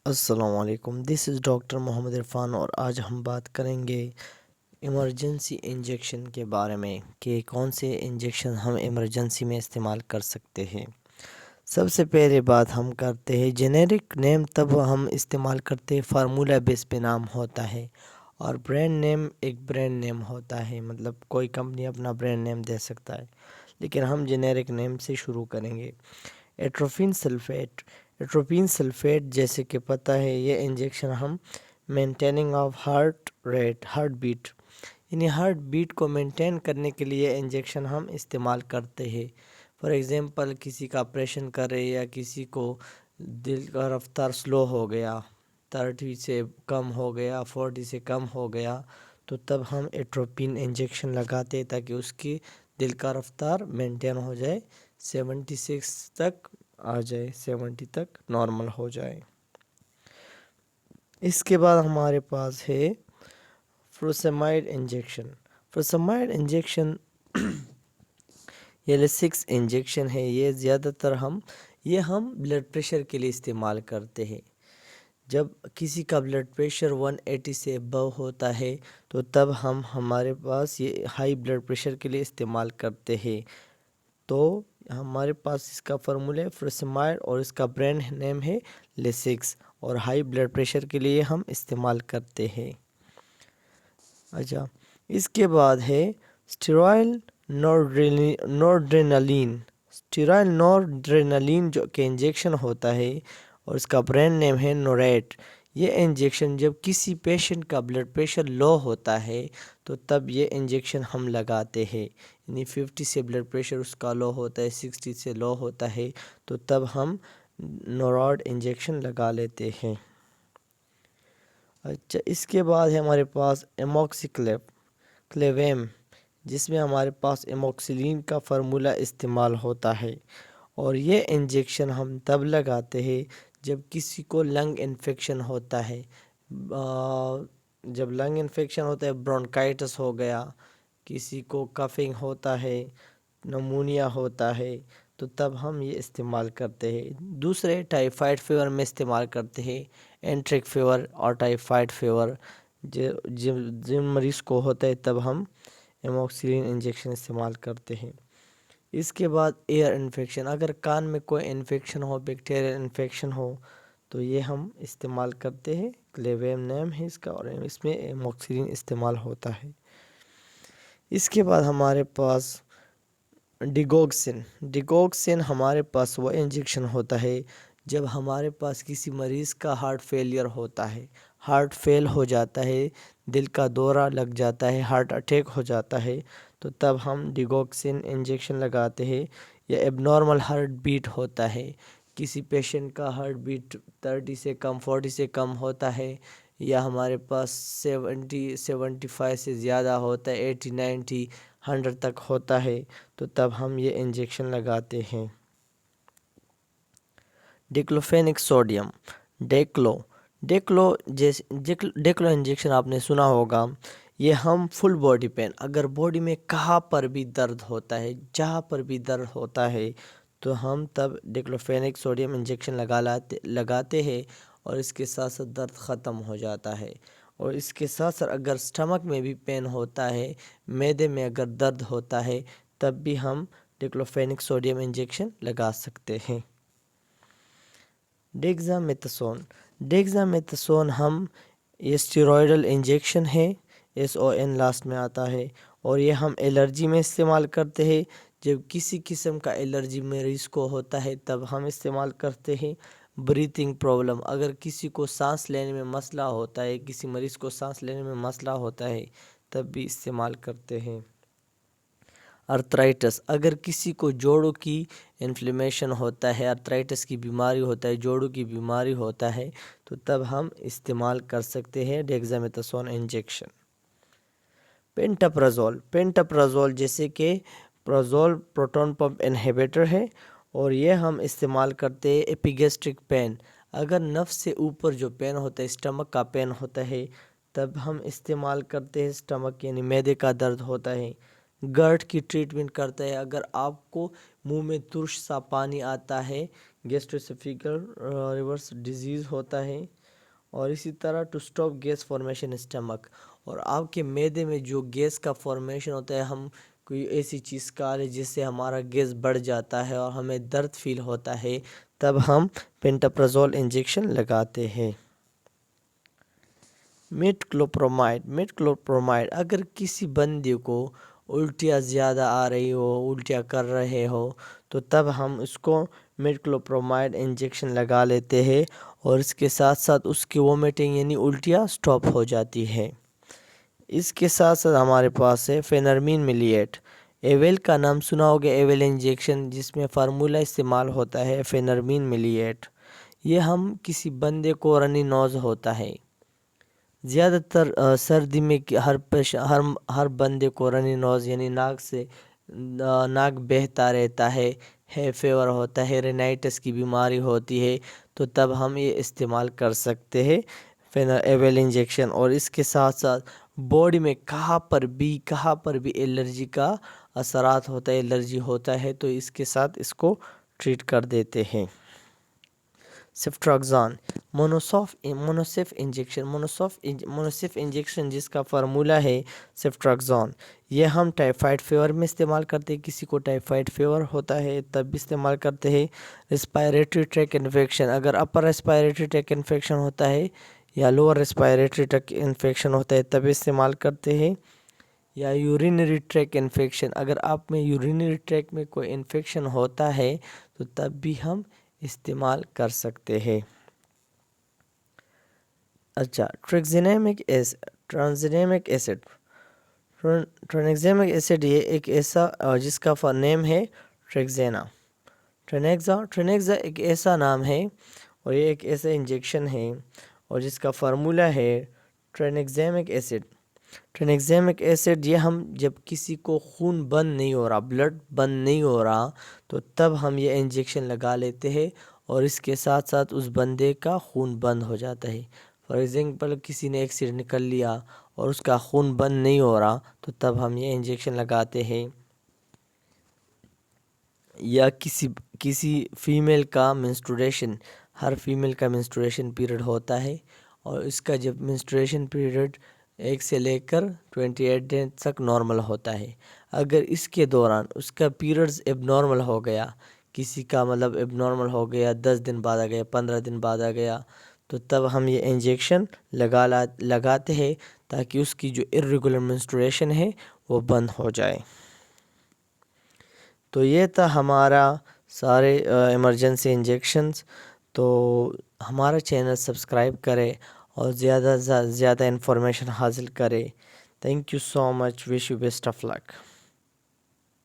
السلام علیکم، دس is doctor محمد عرفان اور آج ہم بات کریں گے ایمرجنسی انجیکشن کے بارے میں کہ کون سے انجیکشن ہم ایمرجنسی میں استعمال کر سکتے ہیں۔ سب سے پہلے بات ہم کرتے ہیں جنیرک نیم تب ہم استعمال کرتے ہیں فارمولا بیس پہ نام ہوتا ہے، اور برانڈ نیم ایک برانڈ نیم ہوتا ہے، مطلب کوئی کمپنی اپنا برانڈ نیم دے سکتا ہے، لیکن ہم جنیرک نیم سے شروع کریں گے۔ ایٹروپین سلفیٹ جیسے کہ پتہ ہے یہ انجیکشن ہم مینٹیننگ آف ہارٹ بیٹ یعنی ہارٹ بیٹ کو مینٹین کرنے کے لیے انجیکشن ہم استعمال کرتے ہیں۔ فار ایگزامپل کسی کا آپریشن کرے یا کسی کو دل کا رفتار سلو ہو گیا، 30 سے کم ہو گیا، 40 سے کم ہو گیا، تو تب ہم ایٹروپین انجیکشن لگاتے ہیں تاکہ اس کی دل کا رفتار مینٹین ہو جائے، 76 تک آ جائے، 70 تک نارمل ہو جائے۔ اس کے بعد ہمارے پاس ہے فروسیمائڈ انجیکشن یہ لسکس انجیکشن ہے، یہ زیادہ تر ہم بلڈ پریشر کے لیے استعمال کرتے ہیں۔ جب کسی کا بلڈ پریشر 180 سے ابو ہوتا ہے تو تب ہمارے پاس یہ ہائی بلڈ پریشر کے لیے استعمال کرتے ہیں، تو ہمارے پاس اس کا فارمولہ ہے فروسیمائڈ اور اس کا برانڈ نیم ہے لیسکس، اور ہائی بلڈ پریشر کے لیے ہم استعمال کرتے ہیں۔ اچھا، اس کے بعد ہے اسٹیرائل نورڈرینلین جو کہ انجیکشن ہوتا ہے اور اس کا برانڈ نیم ہے نوریٹ۔ یہ انجیکشن جب کسی پیشنٹ کا بلڈ پریشر لو ہوتا ہے تو تب یہ انجیکشن ہم لگاتے ہیں، یعنی 50 سے بلڈ پریشر اس کا لو ہوتا ہے، 60 سے لو ہوتا ہے، تو تب ہم نوراڈ انجیکشن لگا لیتے ہیں۔ اچھا، اس کے بعد ہے ہمارے پاس ایموکسیکلیویم، جس میں ہمارے پاس ایموکسیلین کا فارمولہ استعمال ہوتا ہے، اور یہ انجیکشن ہم تب لگاتے ہیں جب کسی کو لنگ انفیکشن ہوتا ہے۔ جب لنگ انفیکشن ہوتا ہے، برونکائٹس ہو گیا، کسی کو کفنگ ہوتا ہے، نمونیا ہوتا ہے، تو تب ہم یہ استعمال کرتے ہیں۔ دوسرے ٹائیفائڈ فیور میں استعمال کرتے ہیں، اینٹرک فیور اور ٹائیفائڈ فیور جن مریض کو ہوتا ہے تب ہم ایموکسیلین انجیکشن استعمال کرتے ہیں۔ اس کے بعد ایئر انفیکشن، اگر کان میں کوئی انفیکشن ہو، بیکٹیریل انفیکشن ہو، تو یہ ہم استعمال کرتے ہیں، کلیویم نیم ہے اس کا، اور اس میں ایموکسیلین استعمال ہوتا ہے۔ اس کے بعد ہمارے پاس ڈیگوکسن ہمارے پاس وہ انجیکشن ہوتا ہے جب ہمارے پاس کسی مریض کا ہارٹ فیلئر ہوتا ہے، ہارٹ فیل ہو جاتا ہے، دل کا دورہ لگ جاتا ہے، ہارٹ اٹیک ہو جاتا ہے، تو تب ہم ڈیگوکسن انجیکشن لگاتے ہیں۔ یا ایب نارمل ہارٹ بیٹ ہوتا ہے، کسی پیشنٹ کا ہارٹ بیٹ 30 سے کم، 40 سے کم ہوتا ہے، یا ہمارے پاس 75 سے زیادہ ہوتا ہے، 80، 90، 100 تک ہوتا ہے، تو تب ہم یہ انجیکشن لگاتے ہیں۔ ڈیکلوفینک سوڈیم، ڈیکلو انجیکشن آپ نے سنا ہوگا۔ یہ ہم فل باڈی پین، اگر باڈی میں کہاں پر بھی درد ہوتا ہے، جہاں پر بھی درد ہوتا ہے، تو ہم تب ڈیکلوفینک سوڈیم انجیکشن لگاتے ہیں، اور اس کے ساتھ ساتھ درد ختم ہو جاتا ہے۔ اور اس کے ساتھ ساتھ اگر سٹمک میں بھی پین ہوتا ہے، معدے میں اگر درد ہوتا ہے، تب بھی ہم ڈیکلوفینک سوڈیم انجیکشن لگا سکتے ہیں۔ ڈیگزامیتھسون یہ اسٹیرائڈل انجیکشن ہے، SON لاسٹ میں آتا ہے، اور یہ ہم الرجی میں استعمال کرتے ہیں۔ جب کسی قسم کا الرجی مریض کو ہوتا ہے تب ہم استعمال کرتے ہیں۔ بریتھنگ پرابلم، اگر کسی کو سانس لینے میں مسئلہ ہوتا ہے، کسی مریض کو سانس لینے میں مسئلہ ہوتا ہے، تب بھی استعمال کرتے ہیں۔ ارتھرائٹس، اگر کسی کو جوڑوں کی انفلیمیشن ہوتا ہے، ارتھرائٹس کی بیماری ہوتا ہے، جوڑوں کی بیماری ہوتا ہے، تو تب ہم استعمال کر سکتے ہیں ڈیگزامیتھسون انجیکشن۔ پینٹاپرازول جیسے کہ پرازول پروٹون پمپ انہیبیٹر ہے، اور یہ ہم استعمال کرتے ہیں ایپیگیسٹرک پین، اگر نفس سے اوپر جو پین ہوتا ہے، اسٹمک کا پین ہوتا ہے، تب ہم استعمال کرتے ہیں، اسٹمک یعنی معدے کا درد ہوتا ہے۔ گرٹ کی ٹریٹمنٹ کرتا ہے، اگر آپ کو منہ میں ترش سا پانی آتا ہے، گیسٹروسفیکل ریورس ڈیزیز ہوتا ہے، اور اسی طرح to stop gas formation stomach, اور آپ کے معدے میں جو گیس کا فارمیشن ہوتا ہے، ہم کوئی ایسی چیز کھا لیں جس سے ہمارا گیس بڑھ جاتا ہے اور ہمیں درد فیل ہوتا ہے، تب ہم پینٹاپرازول انجیکشن لگاتے ہیں۔ میٹکلوپرومائڈ اگر کسی بندے کو الٹیاں زیادہ آ رہی ہو، الٹیاں کر رہے ہو، تو تب ہم اس کو میٹکلوپرومائڈ انجیکشن لگا لیتے ہیں، اور اس کے ساتھ ساتھ اس کی وومیٹنگ یعنی الٹیاں سٹاپ ہو جاتی ہے۔ اس کے ساتھ ساتھ ہمارے پاس ہے فینرمین ملیٹ۔ ایویل کا نام سنا ہوگا، ایویل انجیکشن، جس میں فارمولہ استعمال ہوتا ہے فینرمین ملیٹ۔ یہ ہم کسی بندے کو رنی نوز ہوتا ہے، زیادہ تر سردی میں ہر بندے کو رنی نوز یعنی ناک بہتا رہتا ہے فیور ہوتا ہے، رینائٹس کی بیماری ہوتی ہے، تو تب ہم یہ استعمال کر سکتے ہیں ایویل انجیکشن۔ اور اس کے ساتھ ساتھ باڈی میں کہاں پر بھی الرجی کا اثرات ہوتا ہے، الرجی ہوتا ہے، تو اس کے ساتھ اس کو ٹریٹ کر دیتے ہیں۔ سفٹراکزان مونوسیف انجیکشن جس کا فارمولہ ہے سفٹراکزان، یہ ہم ٹائفائڈ فیور میں استعمال کرتے ہیں، کسی کو ٹائفائڈ فیور ہوتا ہے تب بھی استعمال کرتے ہیں۔ ریسپائریٹری ٹریک انفیکشن، اگر اپر ریسپائریٹری ٹریک انفیکشن ہوتا ہے یا لوور ریسپائریٹری ٹریک انفیکشن ہوتا ہے تب استعمال کرتے ہیں، یا یورینری ٹریک انفیکشن، اگر آپ میں یورینری ٹریک میں کوئی انفیکشن ہوتا ہے تو تب بھی ہم استعمال کر سکتے ہیں۔ اچھا، ٹرانزیمک ایسڈ یہ ایک ایسا جس کا نیم ہے ٹریکزینا۔ ٹرینیکزا ایک ایسا نام ہے اور یہ ایک ایسا انجیکشن ہے اور جس کا فارمولہ ہے ٹرینیکزیمک ایسڈ۔ ٹرینیکزیمک ایسڈ یہ ہم جب کسی کو خون بند نہیں ہو رہا، بلڈ بند نہیں ہو رہا، تو تب ہم یہ انجیکشن لگا لیتے ہیں، اور اس کے ساتھ ساتھ اس بندے کا خون بند ہو جاتا ہے۔ فار ایگزامپل کسی نے ایکسیڈنٹ کر لیا اور اس کا خون بند نہیں ہو رہا، تو تب ہم یہ انجیکشن لگاتے ہیں۔ یا کسی فیمیل کا منسٹریشن، ہر فیمیل کا منسٹریشن پیریڈ ہوتا ہے، اور اس کا جب منسٹریشن پیریڈ 1 سے لے کر 28 دن تک نارمل ہوتا ہے، اگر اس کے دوران اس کا پیریڈز اب نارمل ہو گیا، کسی کا اب نارمل ہو گیا، 10 دن بعد آ گیا، 15 دن بعد آ گیا، تو تب ہم یہ انجیکشن لگاتے ہیں تاکہ اس کی جو ارریگولر منسٹریشن ہے وہ بند ہو جائے۔ تو یہ تھا ہمارا سارے ایمرجنسی انجیکشنز۔ تو ہمارا چینل سبسکرائب کرے اور زیادہ سے زیادہ انفارمیشن حاصل کرے۔ Thank you so much, wish you best of look.